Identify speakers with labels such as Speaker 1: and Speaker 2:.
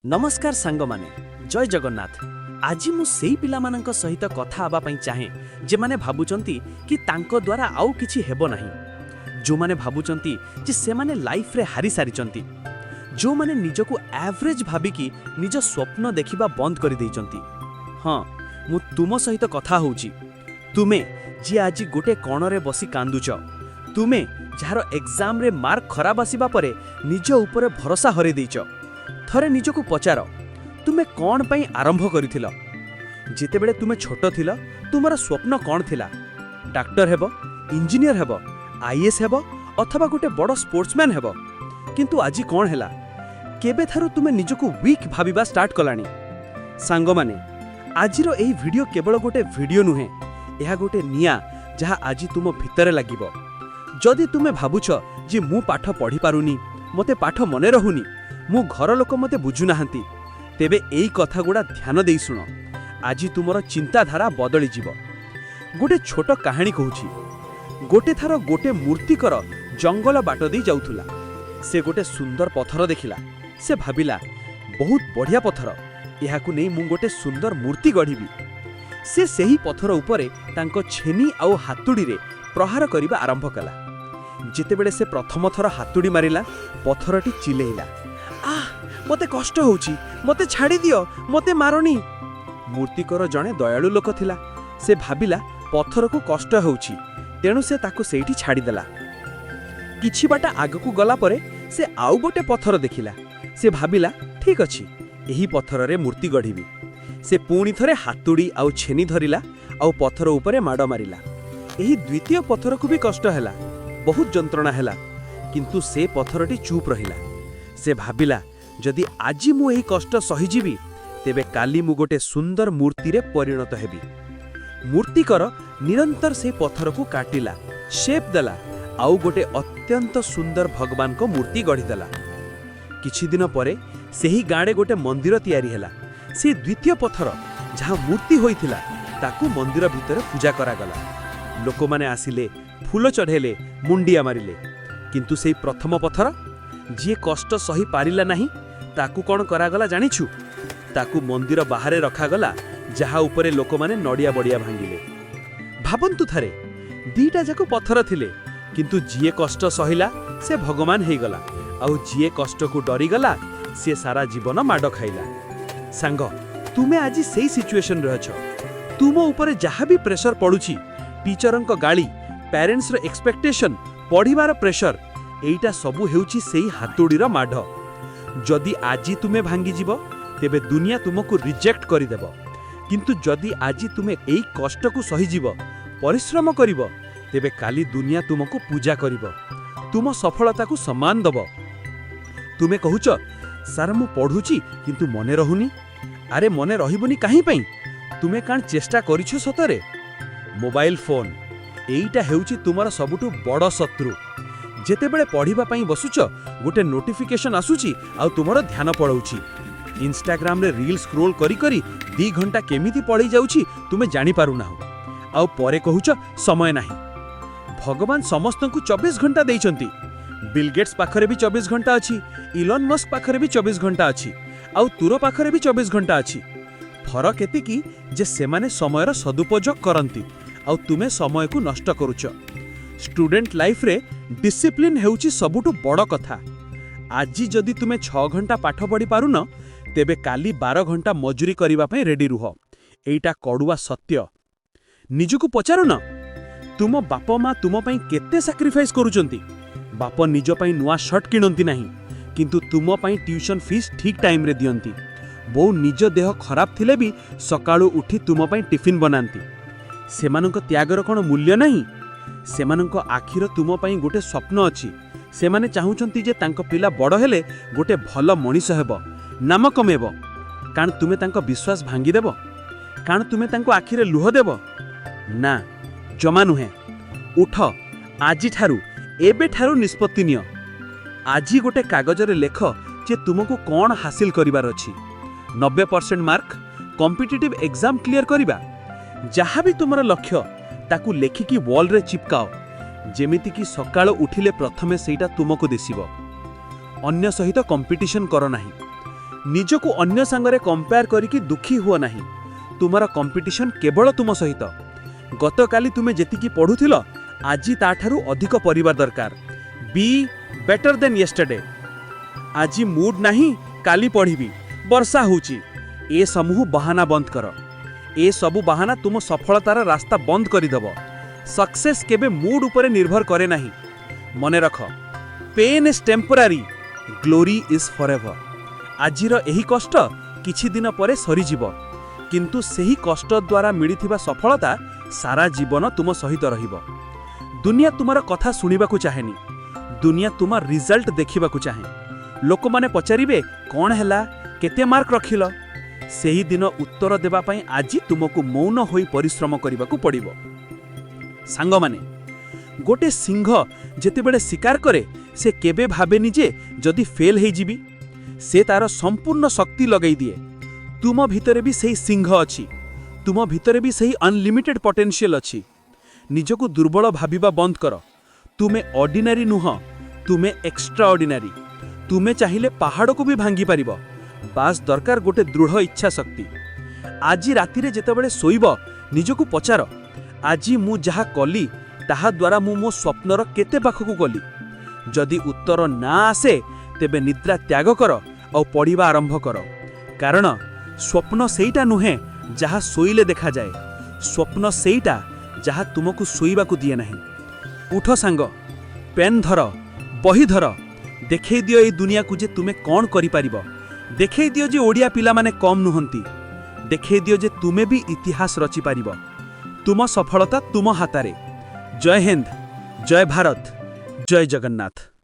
Speaker 1: नमस्कार सांग माने जय जगन्नाथ। आज मु सेई पिला मानक सहित कथा आबा पई चाहे जे माने भाबुचंती कि तांको द्वारा आउ किछि हेबो नाही, जो माने भाबुचंती जे से माने लाइफ रे हारि सारिचंती, जो माने निजको एवरेज भाबिकी निज स्वप्न देखिबा बंद करि दैचंती। हां, मु तुम सहित कथा होउची। तुमे जे आज गोटे कोणरे बसी कांदुच, तुमे जार एग्जाम रे मार्क खराब आसीबा परे निज ऊपर भरोसा हरै दैच। थरे निजको पचार, तुमे कौन पई आरंभ करिथिल? जेतेबेले तुमे छोटो थिल तुमर स्वप्न कौन थिला? डाक्टर हेबो, इंजीनियर हेबो, आईएएस हेबो अथवा गोटे बड़ स्पोर्ट्समैन हेबो। किंतु आजी कौन हेला? केबे थारु तुमे निजको वीक भाबिबा स्टार्ट कलानी? सांग माने आजिरो एही वीडियो केवल गोटे वीडियो नुहे, एहा गोटे निया जहा आजी तुम भितरे लागिबो। जदि तुमे भाबुछ जे मु पाठ पढ़ी पारुनी, मते पाठ मने रहुनी, मु घर लोक मते बुझु नाहंती, तेबे एई कथा गुडा ध्यान देई सुनो। आजी तुमर चिंताधारा बदली जीव। गोटे छोट कहानी कहूची। गोटे थार गोटे मूर्तिकर जंगल बाट दे जाउथुला। से गोटे सुंदर पत्थर देखिला। से भाबिला बहुत बढ़िया पत्थर, एहाकु नै मु गोटे सुंदर मूर्ति गढ़िबी। से सेही पत्थर उपरे तांको छेनी आउ हातुडी रे प्रहार करिबा आरंभ कला। जेतेबेले से प्रथम थर हातुडी मारिला, पत्थरटी चिलेइला, मते कष्ट होउची, मते छाड़ी दियो, मते मारनी। मूर्तिकर जणे दयालु लोक थिला। से भाबिला पत्थर को कष्ट होउची, तेणु से ताकु सेठी छाड़ी देला। किछि बाटा आगकु गला परे से आउ गोटे पत्थर देखिला। से भाबिला ठीक अछि, एही पत्थर रे मूर्ति गढ़िबी। से पुणी थरे हातुडी आउ छेनी धरिला आउ पत्थर उपरे माड मारिला। एही द्वितीय पत्थर को भी कष्ट हैला, बहुत जंत्रणा हैला, किंतु से पत्थरटी चुप रहिला। से भाबिला जदि आजी मु एही कष्ट सहिजीबी, तेबे काली मु गोटे सुंदर मूर्ति रे परिणत हेबी। मूर्तिकर निरंतर से पत्थर को काटिला, शेप देला, आउ गोटे अत्यंत सुंदर भगवान को मूर्ति गढ़ी देला। किछि दिन परे सेही गाड़े गोटे मंदिर तैयारी हैला। से द्वितीय पत्थर जहाँ मूर्ति होइथिला ताकू मंदिर भितर पूजा करागला। लोक माने आसिले, फूल चढ़ेले, मुंडिया मारिले, किंतु सेही प्रथम पत्थर जी कष्ट सही पारिला नहीं, ताकू कौन करागला जानिछु? ताकू मंदिर बाहरे रखागला, जहा उपरे लोक माने नड़िया बड़िया भांगिले। भाबंतु थारे दीटा जाको पत्थर थिले, किंतु जीए कष्ट सहिला से भगवान हे गला, आउ जीए कष्ट को डरी गला से सारा जीवन माड खाइला। सांग, तुमे आजी सेही सिचुएशन रे अछ। तुम ऊपर जहा भी प्रेशर पड़ुछि, टीचरंक गाली, पेरेंट्स रो एक्सपेक्टेशन, पढ़िबार प्रेशर, एइटा सबु हेउछि सेही हातुडीर माढ। जदि आजी तुमे भांगी जीव, तेबे दुनिया तुमको रिजेक्ट करि देबो। किंतु जदि आजी तुमे एई कष्ट को सही जीव, परिश्रम करिवो, तेबे काली दुनिया तुमको पूजा करिवो, तुम सफलता को सम्मान दबो। तुमे कहूच सार मु पढुची किंतु मने रहुनी। अरे मने रहिबोनी काहे पई? तुमे कान चेष्टा करिछु सतरे? मोबाइल फोन एइटा हेउछि तुमर सबुटु बड़ शत्रु। जेतेबेले पढ़िबा पई बसुच, गोटे नोटिफिकेशन आसुची आउ तुमर ध्यान पड़ौची। इंस्टाग्राम रे रील स्क्रोल करी करी 2 घंटा केमिति पड़ी जाउची तुमे जानि पारु नाहु, आउ परे कहूच समय नाही। भगवान समस्तंकु 24 घंटा देइचंती। बिल गेट्स पाखरे भी 24 घंटा अछि, इलॉन मस्क पाखरे भी 24 घंटा अछि, आउ तुरो पाखरे भी 24 घंटा अछि। फरक एति कि जे सेमाने समयर सदुपयोग करंती, आउ तुमे समय को नष्ट करूच। स्टूडेंट लाइफ रे डिसिप्लिन हेउची सबुटु बड़ कथा। आजी जदि तुमे 6 घंटा पाठ पढ़ी पारुन, तेबे काली 12 घंटा मजूरी करिबा पई रेडी रुह। एइटा कड़ुआ सत्य। निजको पचारुन, तुम बाप मा तुम पई केते सैक्रिफाइस करूचंती। बाप निज पई नुआ शर्ट किणंती नाही, किंतु तुम पई ट्यूशन फीस ठीक टाइम रे दियंती। बो निज देह खराब थिले भी सकाळु उठी तुम पई टिफिन बनांती। सेमानंक त्यागर कोन मूल्य नाही? सेमानंक आखिर तुम पई गोटे स्वप्न अछि। सेमाने चाहुचंती जे तांको पिला बड़ हेले गोटे भल मनीष हेबो, नाम कमेबो। कान तुमे तांको विश्वास भांगी देबो? कान तुमे तांको आखिरे लुह देबो? ना, जमा नुहे। उठ, आजी ठारू, एबे ठारू निष्पत्ति नियो। आजी गोटे कागज रे लेख जे तुमको कोन हासिल करिवार अछि। 90% मार्क, कॉम्पिटिटिव एग्जाम क्लियर करिबा। जहाँ भी तुमर लक्ष्य ताकू लेखिकी वॉल रे चिपकाओ, जेमिति कि सकाळ उठिले प्रथमे सेटा तुमको दिसिबो। अन्य सहित कंपिटिशन कर नाही। ନିଜକୁ ଅନ୍ୟ ସାଙ୍ଗରେ କମ୍ପେୟାର କରିକି ଦୁଃଖୀ ହୁଅ ନାହିଁ। ତୁମର କମ୍ପିଟିସନ୍ କେବଳ ତୁମ ସହିତ। ଗତକାଲି ତୁମେ ଯେତିକି ପଢ଼ୁଥିଲ ଆଜି ତାଠାରୁ ଅଧିକ ପଢ଼ିବା ଦରକାର। ବି ବେଟର ଦେନ୍ ୟେଷ୍ଟରଡେ। ଆଜି ମୁଡ୍ ନାହିଁ କାଲି ପଢ଼ିବି, ବର୍ଷା ହେଉଛି। ଏ ସମୂହ ବାହାନା ବନ୍ଦ କର। ଏ ସବୁ ବାହାନା ତୁମ ସଫଳତାର ରାସ୍ତା ବନ୍ଦ କରିଦେବ। ସକ୍ସେସ୍ କେବେ ମୁଡ୍ ଉପରେ ନିର୍ଭର କରେ ନାହିଁ। ମନେ ରଖ, pain is temporary, glory is forever. ଆଜିର ଏହି କଷ୍ଟ କିଛି ଦିନ ପରେ ସରିଯିବ, କିନ୍ତୁ ସେହି କଷ୍ଟ ଦ୍ୱାରା ମିଳିଥିବା ସଫଳତା ସାରା ଜୀବନ ତୁମ ସହିତ ରହିବ। ଦୁନିଆ ତୁମର କଥା ଶୁଣିବାକୁ ଚାହେଁନି, ଦୁନିଆ ତୁମ ରିଜଲ୍ଟ ଦେଖିବାକୁ ଚାହେଁ। ଲୋକମାନେ ପଚାରିବେ କ'ଣ ହେଲା, କେତେ ମାର୍କ ରଖିଲ? ସେହି ଦିନ ଉତ୍ତର ଦେବା ପାଇଁ ଆଜି ତୁମକୁ ମୌନ ହୋଇ ପରିଶ୍ରମ କରିବାକୁ ପଡ଼ିବ। ସାଙ୍ଗମାନେ, ଗୋଟେ ସିଂହ ଯେତେବେଳେ ଶିକାର କରେ ସେ କେବେ ଭାବେନି ଯେ ଯଦି ଫେଲ୍ ହେଇଯିବି। ସେ ତାର ସମ୍ପୂର୍ଣ୍ଣ ଶକ୍ତି ଲଗାଇ ଦିଏ। ତୁମ ଭିତରେ ବି ସେହି ସିଂହ ଅଛି। ତୁମ ଭିତରେ ବି ସେହି ଅନଲିମିଟେଡ୍ ପଟେନ୍ସିଆଲ୍ ଅଛି। ନିଜକୁ ଦୁର୍ବଳ ଭାବିବା ବନ୍ଦ କର। ତୁମେ ଅର୍ଡିନାରୀ ନୁହଁ, ତୁମେ ଏକ୍ସଟ୍ରା ଅର୍ଡିନାରୀ। ତୁମେ ଚାହିଁଲେ ପାହାଡ଼କୁ ବି ଭାଙ୍ଗି ପାରିବ। ବାସ୍ ଦରକାର ଗୋଟେ ଦୃଢ଼ ଇଚ୍ଛା ଶକ୍ତି। ଆଜି ରାତିରେ ଯେତେବେଳେ ଶୋଇବ ନିଜକୁ ପଚାର, ଆଜି ମୁଁ ଯାହା କଲି ତାହା ଦ୍ୱାରା ମୁଁ ମୋ ସ୍ୱପ୍ନର କେତେ ପାଖକୁ ଗଲି? ଯଦି ଉତ୍ତର ନା ଆସେ ତେବେ ନିଦ୍ରା ତ୍ୟାଗ କର ଆଉ ପଢ଼ିବା ଆରମ୍ଭ କର। କାରଣ ସ୍ୱପ୍ନ ସେଇଟା ନୁହେଁ ଯାହା ଶୋଇଲେ ଦେଖାଯାଏ। ସ୍ୱପ୍ନ ସେଇଟା ଯାହା ତୁମକୁ ଶୋଇବାକୁ ଦିଏ ନାହିଁ। ଉଠ ସାଙ୍ଗ, ପେନ୍ ଧର, ବହି ଧର। ଦେଖେଇ ଦିଅ ଏଇ ଦୁନିଆକୁ ଯେ ତୁମେ କ'ଣ କରିପାରିବ। ଦେଖେଇ ଦିଅ ଯେ ଓଡ଼ିଆ ପିଲାମାନେ କମ୍ ନୁହନ୍ତି। ଦେଖେଇ ଦିଅ ଯେ ତୁମେ ବି ଇତିହାସ ରଚିପାରିବ। ତୁମ ସଫଳତା ତୁମ ହାତରେ। ଜୟ ହିନ୍ଦ, ଜୟ ଭାରତ, ଜୟ ଜଗନ୍ନାଥ।